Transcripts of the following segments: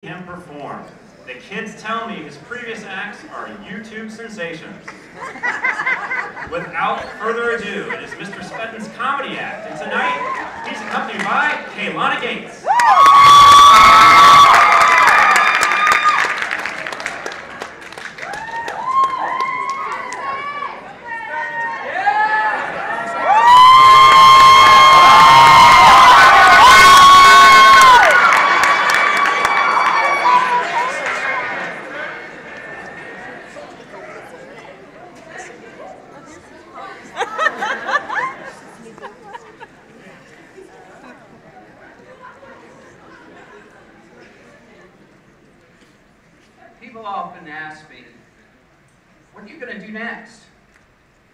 him perform. The kids tell me his previous acts are YouTube sensations. Without further ado, it is Mr. Spedden's comedy act, and tonight he's accompanied by Kaylana Gates. People often ask me, what are you going to do next?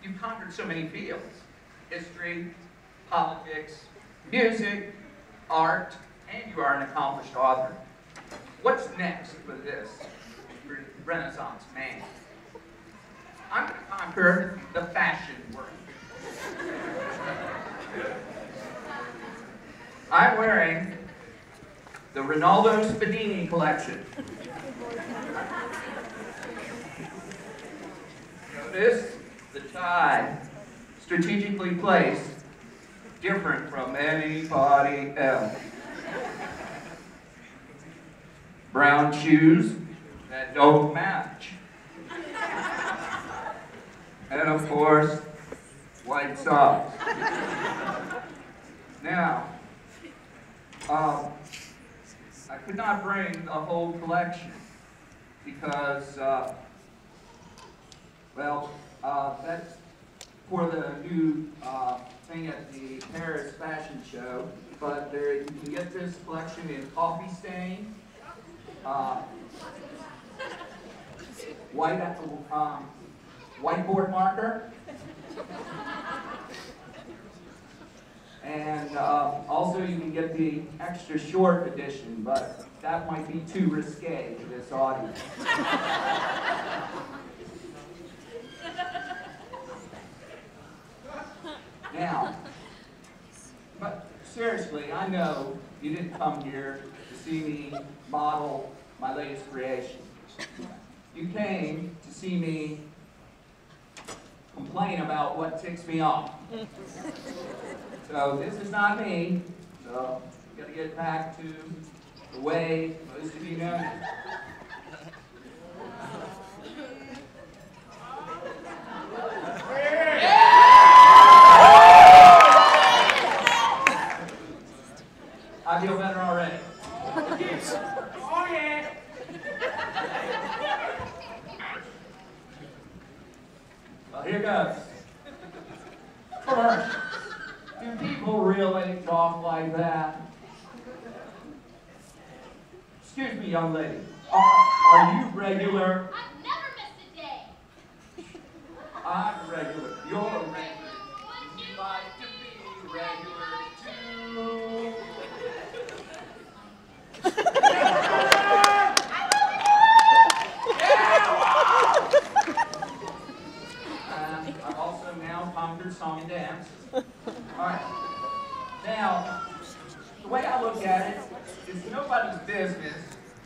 You've conquered so many fields: history, politics, music, art, and you are an accomplished author. What's next for this Renaissance man? I'm going to conquer the fashion world. I'm wearing the Ronaldo Spedden collection. Notice the tie, strategically placed, different from anybody else. Brown shoes that don't match. And of course, white socks. Now, I could not bring the whole collection because, that's for the new thing at the Paris fashion show. But you can get this collection in coffee stain, whiteboard marker, and also you can get the extra short edition, but that might be too risque to this audience. Now, but seriously, I know you didn't come here to see me model my latest creation. You came to see me complain about what ticks me off. So this is not me, so you gotta get back to the way most of you know me. I feel better already. Oh yeah! Well, here goes. First, do people really talk like that? Excuse me, young lady. Are you regular? I've never missed a day. I'm regular. You're regular. Would you like to be regular too? I've also now conquered song and dance. Alright. Now, the way I look at it is nobody's business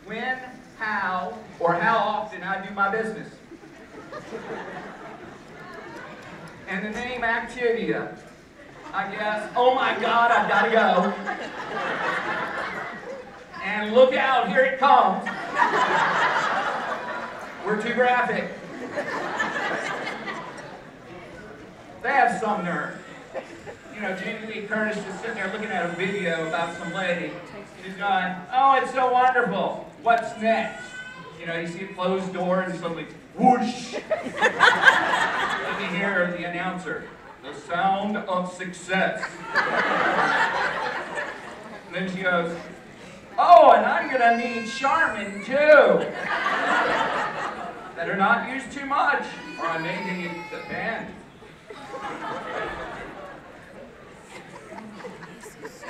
when, how, or how often I do my business. And the name Activia, I guess, oh my God, I've got to go. And look out, here it comes. We're too graphic. They have some nerve. You know, Jamie Lee Curtis is sitting there looking at a video about some lady. She's going, oh, it's so wonderful. What's next? You know, you see a closed door and suddenly, whoosh. Let me hear the announcer. The sound of success. And then she goes, oh, and I'm gonna need Charmin too. Better not use too much, or I may need the band.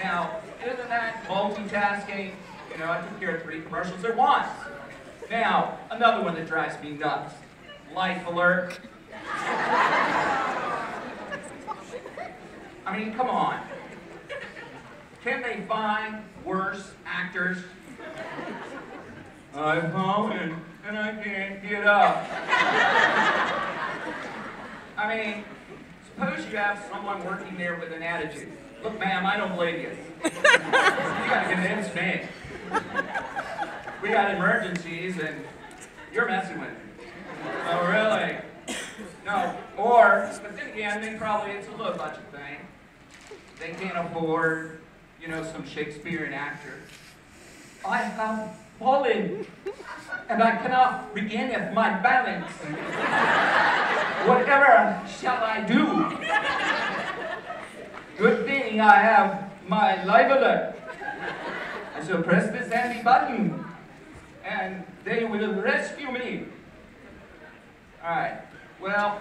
Now, isn't that multitasking? You know, I took care of 3 commercials at once. Now, another one that drives me nuts. Life alert. I mean, come on. Can they find worse actors? I've fallen and I can't get up. I mean, suppose you have someone working there with an attitude. Look, ma'am, I don't blame you. You gotta convince me. We got emergencies and you're messing with me. Oh, really? No. Or, but then again, it's a low budget thing. They can't afford, some Shakespearean actor. I have fallen, and I cannot regain my balance. Whatever shall I do? Good thing I have my life alert. I shall press this handy button, and they will rescue me. All right, well,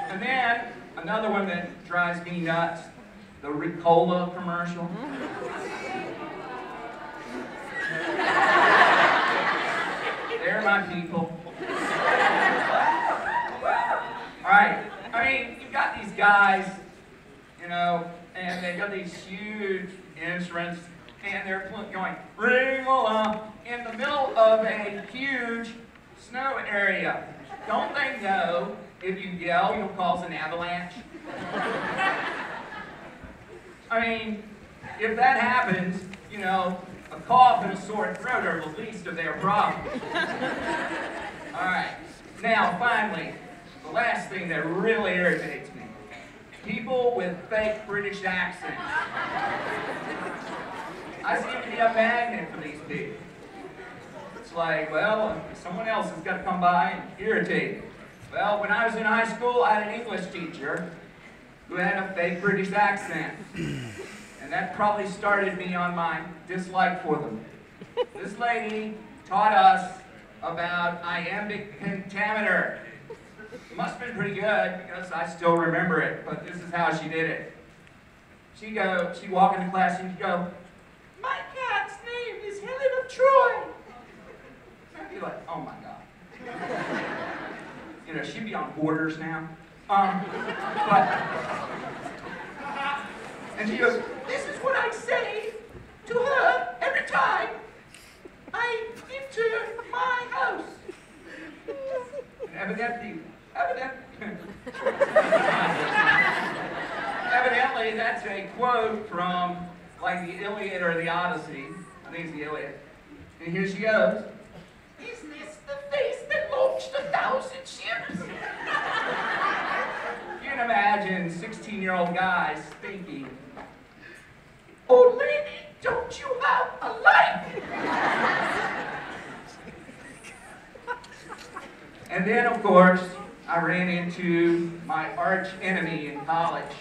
and then another one that drives me nuts, the Ricola commercial. They're my people. All right, I mean, you've got these guys, and they've got these huge instruments, and they're going, Ricola, in the middle of a huge snow area. Don't they know if you yell, you'll cause an avalanche? I mean, if that happens, a cough and a sore throat are the least of their problems. All right, now finally, the last thing that really irritates me. People with fake British accents. I seem to be a magnet for these people. It's like, well, someone else has got to come by and irritate me. Well, when I was in high school, I had an English teacher who had a fake British accent. And that probably started me on my dislike for them. This lady taught us about iambic pentameter. It must have been pretty good because I still remember it, but this is how she did it. She'd walk into class and she'd go, my cat's name is Helen of Troy. I'd be like, oh my God. She'd be on Borders now. And she goes, this is what I say to her every time I enter my house. Evidently, that's a quote from, like, the Iliad or the Odyssey. I think it's the Iliad. And here she goes. Is this the face that launched 1,000 ships? You can imagine 16-year-old guys thinking, oh, lady, don't you have a life? And then, of course, I ran into my arch enemy in college.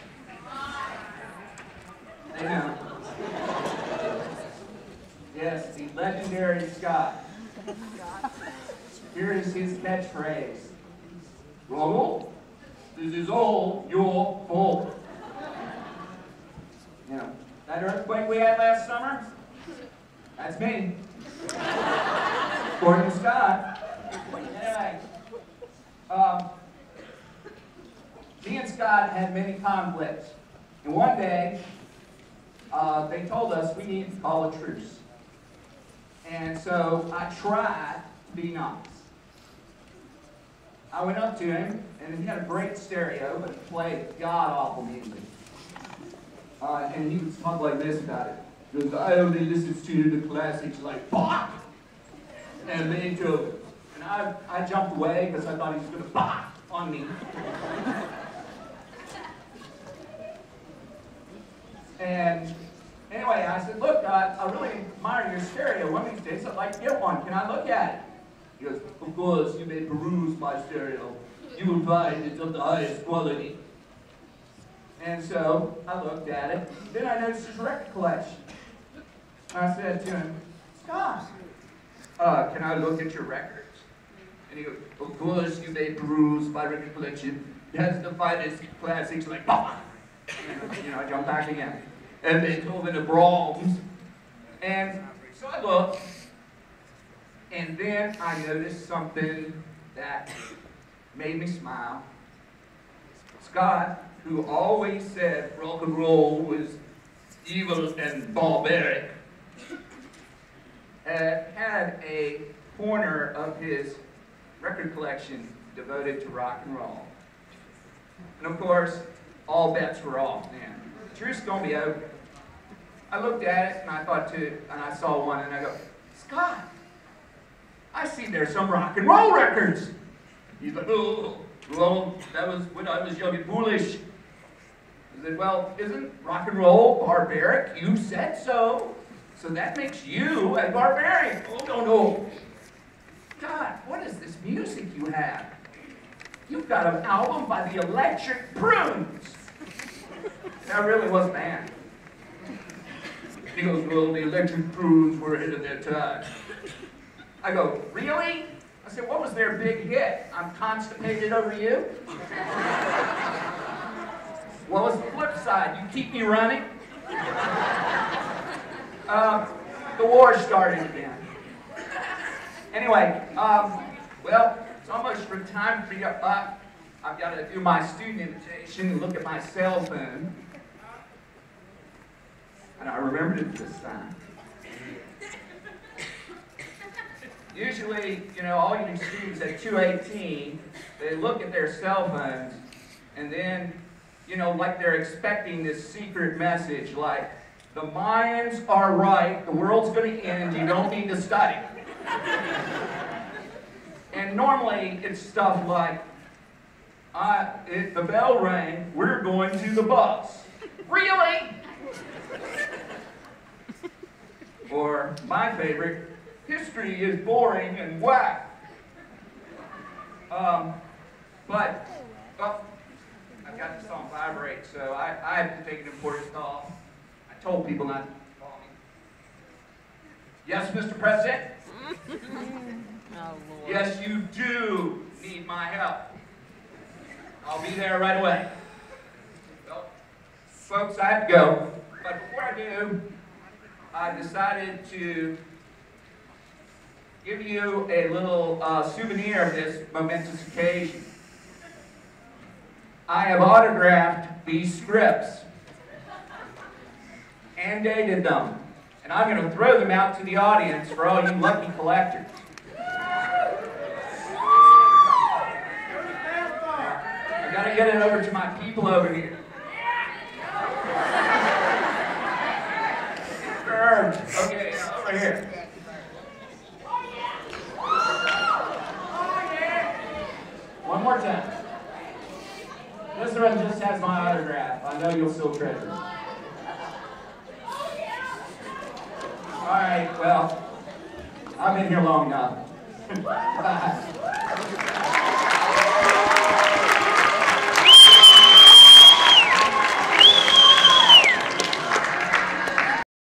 I know. Yes, the legendary Scott. Here is his catchphrase. Ronald, this is all your fault. That earthquake we had last summer, that's me. According to Scott. Anyway, me and Scott had many conflicts. And one day, they told us we needed to call a truce. And so I tried to be nice. I went up to him, and he had a great stereo, but it played god-awful music. And he would talk like this about it. He goes, I only listen to the classics like Bach and Beethoven. And I jumped away because I thought he was going to Bach on me. And anyway, I said, look, I really admire your stereo. One of these days I'd like to get one. Can I look at it? He goes, of course, you may peruse my stereo. You will find it's of the highest quality. And so I looked at it. Then I noticed his record collection. I said to him, Scott, can I look at your records? And he goes, of course, you may peruse my record collection. It has the finest classics like Bach. And, I jumped back again. And Beethoven and Brahms. And so I looked. And then I noticed something that made me smile. Scott, who always said rock and roll was evil and barbaric, had had a corner of his record collection devoted to rock and roll. And of course, all bets were off, man. The truth's gonna be over. I looked at it and I thought and I saw one and I go, Scott, I see there's some rock and roll records. He's like, oh, well, that was when I was young and foolish. I said, well, isn't rock and roll barbaric? You said so. So that makes you a barbarian. Oh, no. God, what is this music you have? You've got an album by the Electric Prunes. That really was bad. He goes, well, the Electric Prunes were ahead of their time. I go, really? I said, what was their big hit? I'm Constipated Over You? What was the flip side? You Keep Me Running? The war started again. Anyway, well, it's almost time for you. I've got to do my student invitation and look at my cell phone. And I remembered it this time. Usually, you know, all you students at 2:18, they look at their cell phones, and then, you know, like they're expecting this secret message, like, the Mayans are right, the world's going to end, you don't need to study. And normally, it's stuff like, the bell rang, we're going to the bus. Really? Or, my favorite, history is boring and whack. But, well, I've got this on vibrate, so I have to take an important call. I told people not to call me. Yes, Mr. President? Oh, Lord. Yes, you do need my help. I'll be there right away. Well, folks, I have to go. But before I do, I decided to give you a little souvenir of this momentous occasion. I have autographed these scripts and dated them, and I'm going to throw them out to the audience for all you lucky collectors. I got to get it over to my people over here. Okay, over here. One more time. This one just has my autograph. I know you'll still treasure it. All right, well, I've been here long enough. Bye.